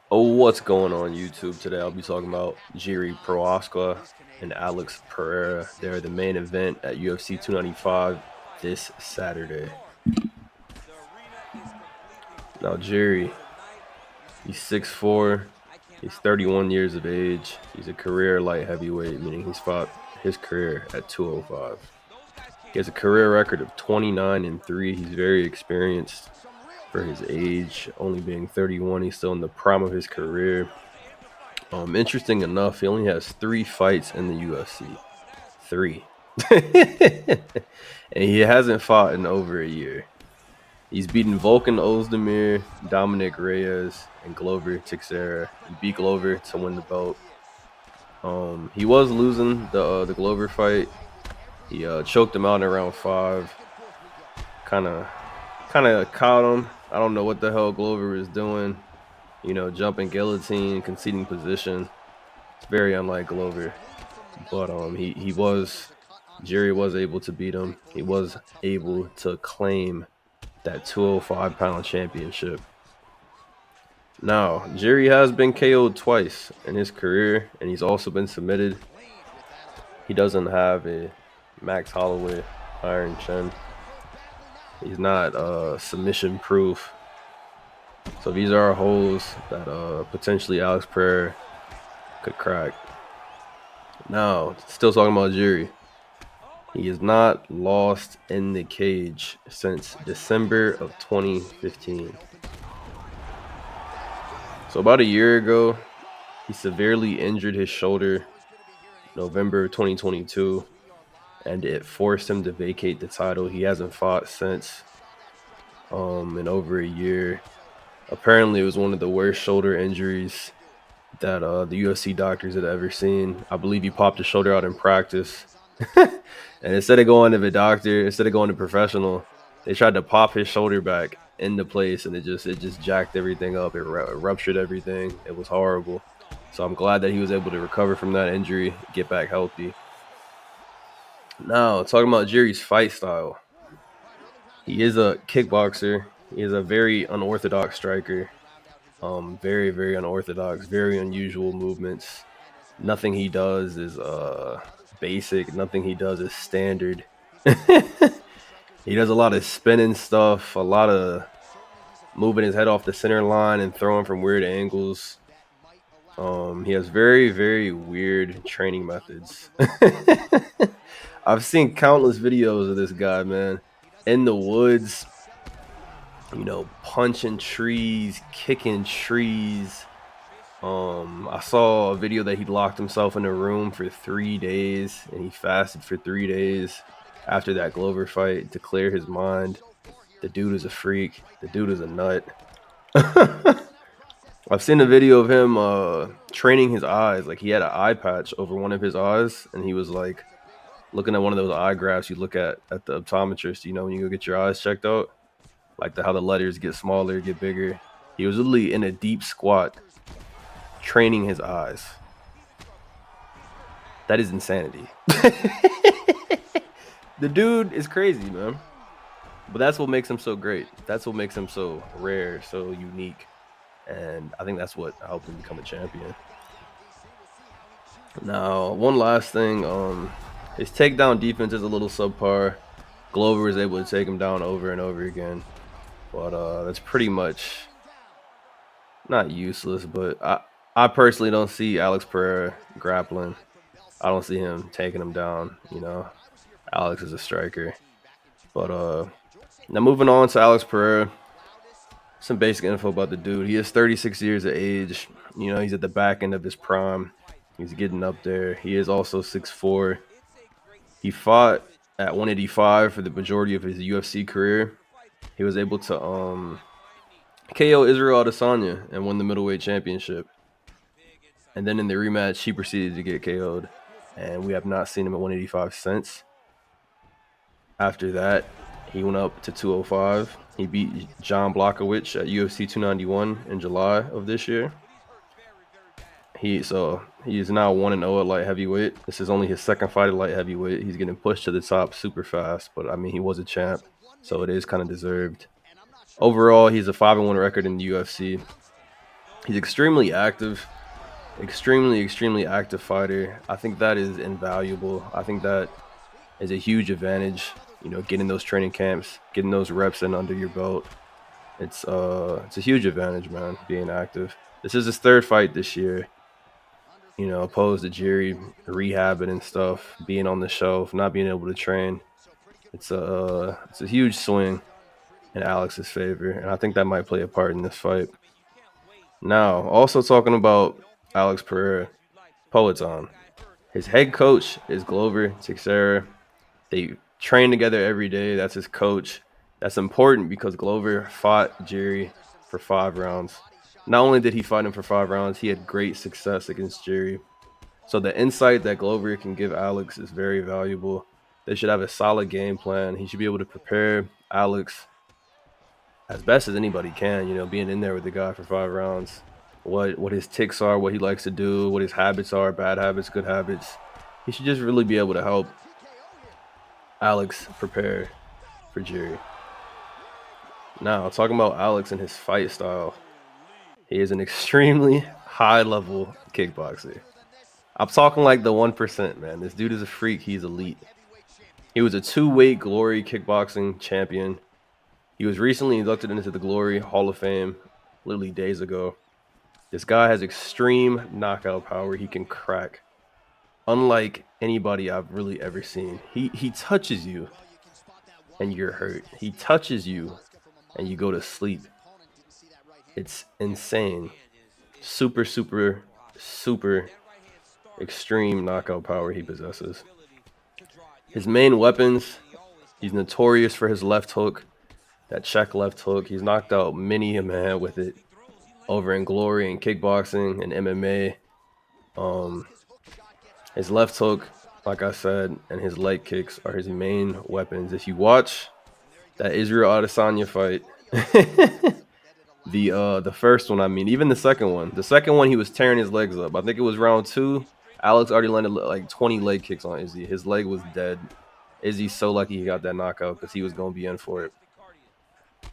Oh, what's going on YouTube today? I'll be talking about Jiri Prochazka and Alex Pereira. They're the main event at UFC 295 this Saturday. Now, Jiri, he's 6'4", he's 31 years of age. He's a career light heavyweight, meaning he's fought his career at 205. He has a career record of 29-3. He's very experienced for his age, only being 31. He's still in the prime of his career. Interesting enough, he only has 3 fights in the UFC. 3. And he hasn't fought in over a year. He's beaten Volkan Ozdemir, Dominic Reyes, and Glover Teixeira. He beat Glover to win the belt. He was losing the Glover fight. He choked him out in round 5. Kind of caught him. I don't know what the hell Glover was doing. Jumping guillotine, conceding position. It's very unlike Glover. But Jerry was able to beat him. He was able to claim that 205-pound championship. Now, Jerry has been KO'd twice in his career, and he's also been submitted. He doesn't have a Max Holloway iron chin. He's not submission proof. So these are holes that potentially Alex Pereira could crack. Now, still talking about Jerry. He has not lost in the cage since December of 2015. So about a year ago, he severely injured his shoulder November 2022, and it forced him to vacate the title. He hasn't fought since in over a year. Apparently, it was one of the worst shoulder injuries that the UFC doctors had ever seen. I believe he popped his shoulder out in practice. And instead of going to the doctor, instead of going to professional, they tried to pop his shoulder back into place, and it just jacked everything up. It ruptured everything. It was horrible. So I'm glad that he was able to recover from that injury, get back healthy. Now, talking about Jerry's fight style. He is a kickboxer. He is a very unorthodox striker. Very, very unorthodox, very unusual movements. Nothing he does is basic. Nothing he does is standard. He does a lot of spinning stuff, a lot of moving his head off the center line and throwing from weird angles. He has very, very weird training methods. I've seen countless videos of this guy, man, in the woods, punching trees, kicking trees. I saw a video that he locked himself in a room for 3 days and he fasted for 3 days after that Glover fight to clear his mind. The dude is a freak. The dude is a nut. I've seen a video of him training his eyes. Like he had an eye patch over one of his eyes, and he was like looking at one of those eye graphs you look at the optometrist. When you go get your eyes checked out, like how the letters get smaller, get bigger. He was literally in a deep squat, training his eyes. That is insanity. The dude is crazy, man. But that's what makes him so great. That's what makes him so rare, so unique. And I think that's what helped him become a champion. Now, one last thing, his takedown defense is a little subpar. Glover is able to take him down over and over again. But that's pretty much not useless, but I personally don't see Alex Pereira grappling. I don't see him taking him down, Alex is a striker. But now moving on to Alex Pereira. Some basic info about the dude. He is 36 years of age. He's at the back end of his prime. He's getting up there. He is also 6'4". He fought at 185 for the majority of his UFC career. He was able to KO Israel Adesanya and won the middleweight championship. And then in the rematch, he proceeded to get KO'd. And we have not seen him at 185 since. After that, he went up to 205. He beat John Blachowicz at UFC 291 in July of this year. He is now 1-0 at light heavyweight. This is only his second fight at light heavyweight. He's getting pushed to the top super fast, but I mean he was a champ, so it is kind of deserved. Overall, he's a 5-1 record in the UFC. He's extremely active fighter. I think that is invaluable. I think that is a huge advantage. You know, getting those training camps, getting those reps in under your belt. It's a huge advantage, man. Being active. This is his third fight this year. You know, opposed to Jiri rehabbing and stuff, being on the shelf, not being able to train. It's a huge swing in Alex's favor, and I think that might play a part in this fight. Now, also talking about Alex Pereira, Poetan. His head coach is Glover Teixeira. They train together every day. That's his coach. That's important because Glover fought Jiri for 5 rounds. Not only did he fight him for 5 rounds, he had great success against Jiri. So the insight that Glover can give Alex is very valuable. They should have a solid game plan. He should be able to prepare Alex as best as anybody can, you know, being in there with the guy for 5 rounds. What his ticks are, what he likes to do, what his habits are, bad habits, good habits. He should just really be able to help Alex prepare for Jiri. Now, talking about Alex and his fight style, he is an extremely high level kickboxer. I'm talking like the 1%, man. This dude is a freak. He's elite. He was a two-weight Glory kickboxing champion. He was recently inducted into the Glory Hall of Fame literally days ago. This guy has extreme knockout power. He can crack, unlike anybody I've really ever seen. He touches you and you're hurt. He touches you and you go to sleep. It's insane. Super, super, super extreme knockout power he possesses. His main weapons, he's notorious for his left hook, that check left hook. He's knocked out many a man with it over in Glory and kickboxing and MMA. Um, his left hook, like I said, and his leg kicks are his main weapons. If you watch that Israel Adesanya fight, the first one, I mean, even the second one. The second one, he was tearing his legs up. I think it was round 2. Alex already landed like 20 leg kicks on Izzy. His leg was dead. Izzy's so lucky he got that knockout because he was going to be in for it.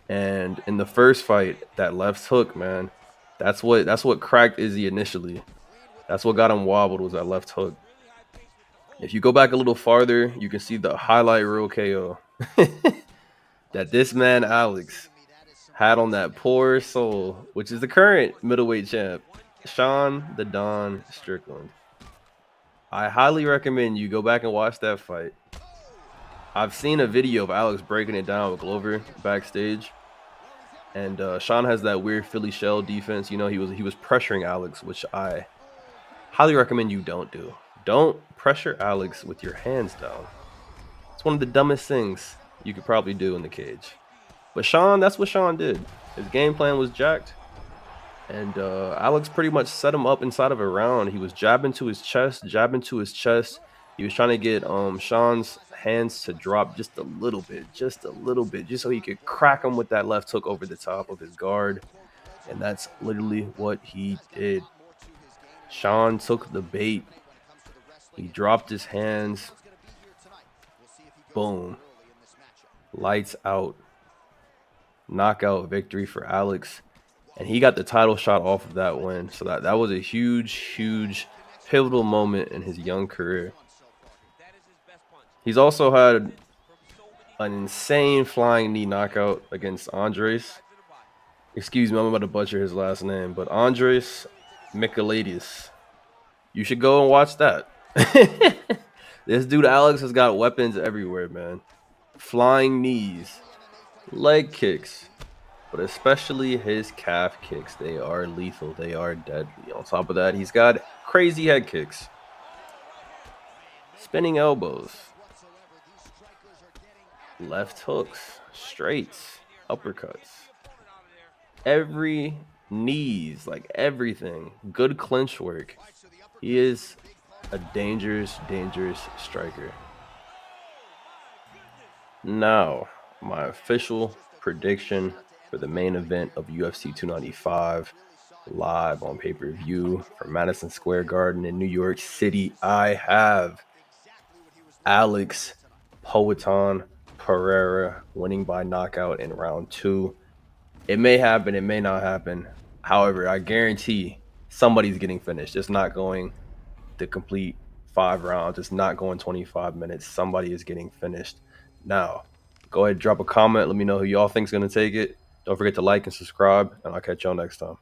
And in the first fight, that left hook, man, that's what cracked Izzy initially. That's what got him wobbled, was that left hook. If you go back a little farther, you can see the highlight reel KO that this man Alex had on that poor soul, which is the current middleweight champ, Sean the Don Strickland. I highly recommend you go back and watch that fight. I've seen a video of Alex breaking it down with Glover backstage, and Sean has that weird Philly shell defense. You know, he was pressuring Alex, which I highly recommend you don't do. Don't pressure Alex with your hands down. It's one of the dumbest things you could probably do in the cage. But Sean, that's what Sean did. His game plan was jacked, and Alex pretty much set him up inside of a round. He was jabbing to his chest, jabbing to his chest. He was trying to get Sean's hands to drop just a little bit, just so he could crack him with that left hook over the top of his guard. And that's literally what he did. Sean took the bait. He dropped his hands. Boom. Lights out. Knockout victory for Alex. And he got the title shot off of that win. So that was a huge pivotal moment in his young career. He's also had an insane flying knee knockout against Andres. Excuse me, I'm about to butcher his last name, but Andres Michailidis. You should go and watch that. This dude Alex has got weapons everywhere, man. Flying knees, leg kicks, but especially his calf kicks. They are lethal. They are deadly. On top of that, he's got crazy head kicks, spinning elbows, left hooks, straights, uppercuts. Every knees, like everything. Good clinch work. He is a dangerous striker. Now, my official prediction for the main event of UFC 295, live on pay-per-view from Madison Square Garden in New York City. I have Alex Poetan Pereira winning by knockout in round 2. It may happen, it may not happen. However, I guarantee somebody's getting finished. It's not going the complete 5 rounds. It's not going 25 minutes. Somebody is getting finished. Now, go ahead, drop a comment. Let me know who y'all think's going to take it. Don't forget to like and subscribe, and I'll catch y'all next time.